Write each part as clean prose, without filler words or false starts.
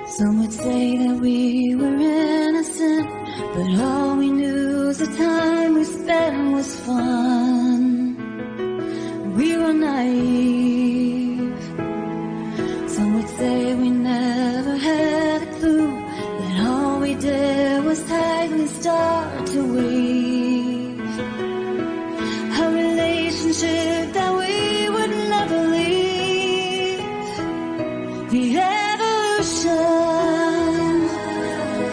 Some would say that we were innocent, but all we knew is the time we spent was fun. We were naive. Some would say we never had a clue, that all we did was tightly start to weave a relationship that we would never leave. The evolution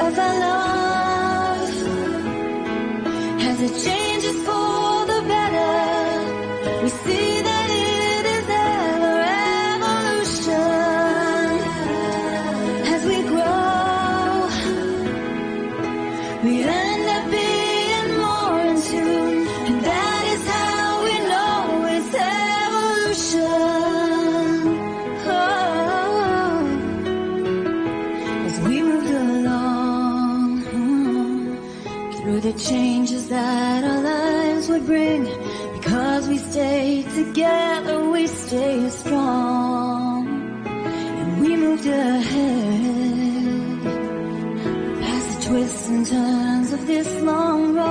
of our love, as it changes for the better, we see that it is ever evolution. As we grow, we end up being more in tune, and that is how we know it's evolution. Oh, as we moved along through the changes that our lives would bring, because we stayed together, we stay strong, and we moved ahead past the twists and turns of this long road.